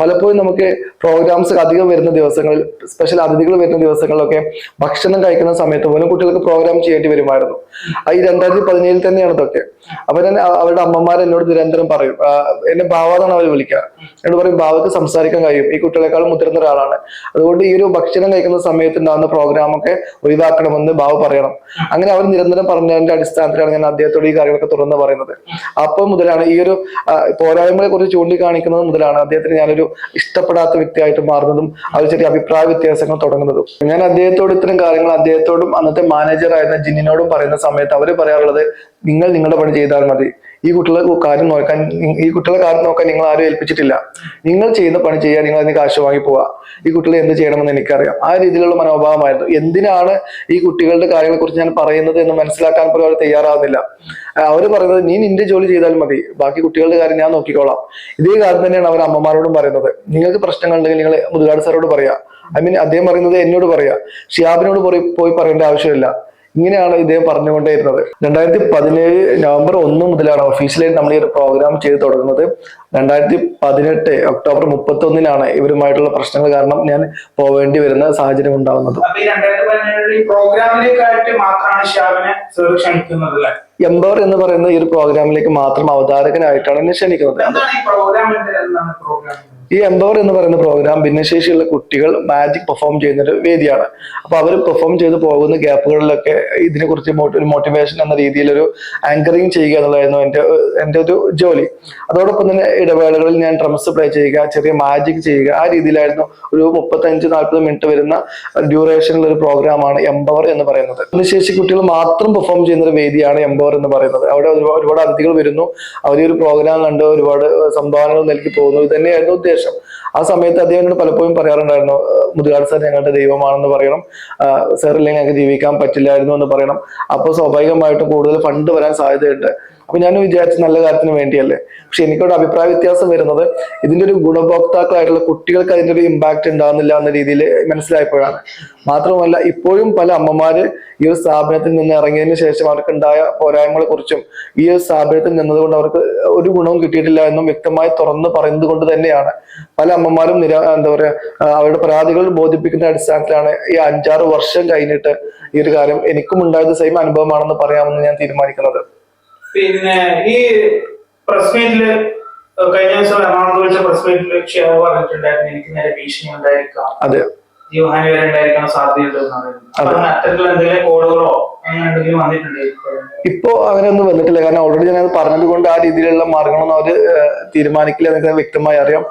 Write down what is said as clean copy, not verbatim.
പലപ്പോഴും നമുക്ക് പ്രോഗ്രാംസ് അധികം വരുന്ന ദിവസങ്ങളിൽ, സ്പെഷ്യൽ അതിഥികൾ വരുന്ന ദിവസങ്ങളിലൊക്കെ ഭക്ഷണം കഴിക്കുന്ന സമയത്ത് പോലും കുട്ടികൾക്ക് പ്രോഗ്രാം ചെയ്യേണ്ടി വരുമായിരുന്നു. ഈ 2017 തന്നെയാണ് ഇതൊക്കെ. അപ്പൊ ഞാൻ അവരുടെ അമ്മമാർ എന്നോട് നിരന്തരം പറയും, എന്നെ ബാവ എന്നാണ് അവർ വിളിക്കുക. എന്നോട് പറയും, ബാവക്ക് സംസാരിക്കാൻ കഴിയും, ഈ കുട്ടികളെക്കാളും മുതിർന്ന ഒരാളാണ്, അതുകൊണ്ട് ഈ ഒരു ഭക്ഷണം കഴിക്കുന്ന സമയത്ത് ഉണ്ടാകുന്ന പ്രോഗ്രാമൊക്കെ ഒഴിവാക്കണമെന്ന് ബാവ പറയണം. അങ്ങനെ അവർ നിരന്തരം പറഞ്ഞതിന്റെ അടിസ്ഥാനത്തിലാണ് ഞാൻ അദ്ദേഹത്തോട് ഈ കാര്യങ്ങളൊക്കെ തുറന്ന് പറയുന്നത്. അപ്പോൾ മുതലാണ് ഈ ഒരു പോരായ്മകളെ കുറിച്ച് ചൂണ്ടിക്കാണിക്കുന്നത് മുതലാണ് അദ്ദേഹത്തിന് ഞാനൊരു ഇഷ്ടപ്പെടാത്ത വ്യക്തിയായിട്ട് മാറുന്നതും അവർ ചെറിയ അഭിപ്രായ വ്യത്യാസങ്ങൾ തുടങ്ങുന്നതും. ഞാൻ അദ്ദേഹത്തോട് ഇത്തരം കാര്യങ്ങൾ അദ്ദേഹത്തോടും അന്നത്തെ മാനേജർ ആയിരുന്ന ജിന്നിനോടും പറയുന്ന സമയത്ത് അവർ പറയാറുള്ളത്, നിങ്ങൾ നിങ്ങളുടെ പണി ചെയ്താൽ മതി, ഈ കുട്ടികളെ കാര്യം നോക്കാൻ നിങ്ങൾ ആരും ഏൽപ്പിച്ചിട്ടില്ല, നിങ്ങൾ ചെയ്യുന്ന പണി ചെയ്യാൻ നിങ്ങൾ അതിന് കാശ് വാങ്ങി പോവാ, ഈ കുട്ടികളെ എന്ത് ചെയ്യണമെന്ന് എനിക്കറിയാം. ആ രീതിയിലുള്ള മനോഭാവമായിരുന്നു. എന്തിനാണ് ഈ കുട്ടികളുടെ കാര്യങ്ങളെ കുറിച്ച് ഞാൻ പറയുന്നത് എന്ന് മനസ്സിലാക്കാൻ പോലും അവർ തയ്യാറാവുന്നില്ല. അവർ പറയുന്നത്, നീ നിന്റെ ജോലി ചെയ്താൽ മതി, ബാക്കി കുട്ടികളുടെ കാര്യം ഞാൻ നോക്കിക്കോളാം. ഇതേ കാര്യം തന്നെയാണ് അവർ അമ്മമാരോടും പറയുന്നത്. നിങ്ങൾക്ക് പ്രശ്നങ്ങൾ ഉണ്ടെങ്കിൽ നിങ്ങൾ മുതുകാട് സാറോട് പറയാ, അദ്ദേഹം പറയുന്നത് എന്നോട് പറയാ, ഷിയാബിനോട് പോയി പറയേണ്ട ആവശ്യമില്ല. ഇങ്ങനെയാണ് ഇദ്ദേഹം പറഞ്ഞുകൊണ്ടേയിരുന്നത്. 2017 നവംബർ 1 മുതലാണ് ഒഫീഷ്യലായി നമ്മൾ ഈ ഒരു പ്രോഗ്രാം ചെയ്ത് തുടങ്ങുന്നത്. 2018 ഒക്ടോബർ 31 ഇവരുമായിട്ടുള്ള പ്രശ്നങ്ങൾ കാരണം ഞാൻ പോവേണ്ടി വരുന്ന സാഹചര്യം ഉണ്ടാവുന്നത്. എംപവർ എന്ന് പറയുന്ന ഈ ഒരു പ്രോഗ്രാമിലേക്ക് മാത്രം അവതാരകനായിട്ടാണ് എന്നെ ക്ഷണിക്കുന്നത്. ഈ എംപവർ എന്ന് പറയുന്ന പ്രോഗ്രാം ഭിന്നശേഷിയുള്ള കുട്ടികൾ മാജിക് പെർഫോം ചെയ്യുന്ന ഒരു വേദിയാണ്. അപ്പൊ അവർ പെർഫോം ചെയ്ത് പോകുന്ന ഗ്യാപ്പുകളിലൊക്കെ ഇതിനെ കുറിച്ച് ഒരു മോട്ടിവേഷൻ എന്ന രീതിയിൽ ഒരു ആങ്കറിങ് ചെയ്യുക എന്നുള്ളതായിരുന്നു എൻ്റെ ഒരു ജോലി. അതോടൊപ്പം തന്നെ ഇടവേളകളിൽ ഞാൻ ഡ്രംസ് പ്ലേ ചെയ്യുക, ചെറിയ മാജിക് ചെയ്യുക, ആ രീതിയിലായിരുന്നു. ഒരു 35-40 മിനിറ്റ് വരുന്ന ഡ്യൂറേഷനുള്ള ഒരു പ്രോഗ്രാമാണ് എംപവർ എന്ന് പറയുന്നത്. ഭിന്നശേഷി കുട്ടികൾ മാത്രം പെർഫോം ചെയ്യുന്ന ഒരു വേദിയാണ് എംപവർ എന്ന് പറയുന്നത്. അവിടെ ഒരുപാട് അതിഥികൾ വരുന്നു, അവർ ഒരു പ്രോഗ്രാം കണ്ട് ഒരുപാട് സംഭാവനകൾ നൽകി പോകുന്നു. ഇത് തന്നെയായിരുന്നു ഉദ്ദേശം. ആ സമയത്ത് അദ്ദേഹം പലപ്പോഴും പറയാറുണ്ടായിരുന്നു, മുതുകാട് സാർ ഞങ്ങളുടെ ദൈവമാണെന്ന് പറയണം, സാർ ഇല്ലെങ്കിൽ ഞങ്ങൾക്ക് ജീവിക്കാൻ പറ്റില്ലായിരുന്നു എന്ന് പറയണം. അപ്പോൾ സ്വാഭാവികമായിട്ടും കൂടുതൽ ഫണ്ട് വരാൻ സാധ്യതയുണ്ട്. അപ്പൊ ഞാൻ വിചാരിച്ച നല്ല കാര്യത്തിന് വേണ്ടിയല്ലേ. പക്ഷെ എനിക്കവിടെ അഭിപ്രായ വ്യത്യാസം വരുന്നത് ഇതിന്റെ ഒരു ഗുണഭോക്താക്കളായിട്ടുള്ള കുട്ടികൾക്ക് അതിന്റെ ഒരു ഇമ്പാക്ട് ഉണ്ടാകുന്നില്ല എന്ന രീതിയിൽ മനസ്സിലായപ്പോഴാണ്. മാത്രമല്ല, ഇപ്പോഴും പല അമ്മമാര് ഈ ഒരു സ്ഥാപനത്തിൽ നിന്ന് ഇറങ്ങിയതിനു ശേഷം അവർക്കുണ്ടായ പോരായ്മകളെ കുറിച്ചും ഈ ഒരു സ്ഥാപനത്തിൽ നിന്നതുകൊണ്ട് അവർക്ക് ഒരു ഗുണവും കിട്ടിയിട്ടില്ല എന്നും വ്യക്തമായി തുറന്ന് പറയുന്നത് കൊണ്ട് തന്നെയാണ് പല അമ്മമാരും അവരുടെ പരാതികൾ ബോധിപ്പിക്കുന്ന അടിസ്ഥാനത്തിലാണ് ഈ 5-6 വർഷം കഴിഞ്ഞിട്ട് ഈ ഒരു കാര്യം എനിക്കും ഉണ്ടായത് സെയിം അനുഭവമാണെന്ന് പറയാമെന്ന് ഞാൻ തീരുമാനിക്കുന്നത്. പിന്നെ ഈ പ്രസ് മീറ്റില് കഴിഞ്ഞ ദിവസം എറണാകുളത്ത് വെച്ച പ്രസ് മീറ്റില് ഷിയാബ് പറഞ്ഞിട്ടുണ്ടായിരുന്നു, എനിക്ക് നേരെ ഭീഷണി ഉണ്ടായിരിക്കാം, അതെ, ജീവഹാനി വരെ ഉണ്ടായിരിക്കാൻ സാധ്യതയുണ്ടെന്നാണ്. അത്തരത്തിലുള്ള എന്തെങ്കിലും കോളുകളോ അങ്ങനെ എന്തെങ്കിലും വന്നിട്ടുണ്ടായിരിക്കും? ഇപ്പോ അങ്ങനെയൊന്നും വന്നിട്ടില്ല. കാരണം ഓൾറെഡി ഞാൻ പറഞ്ഞത് കൊണ്ട് ആ രീതിയിലുള്ള മാർഗങ്ങളൊന്നും അവര് തീരുമാനിക്കില്ല എന്നൊക്കെ വ്യക്തമായി അറിയാം.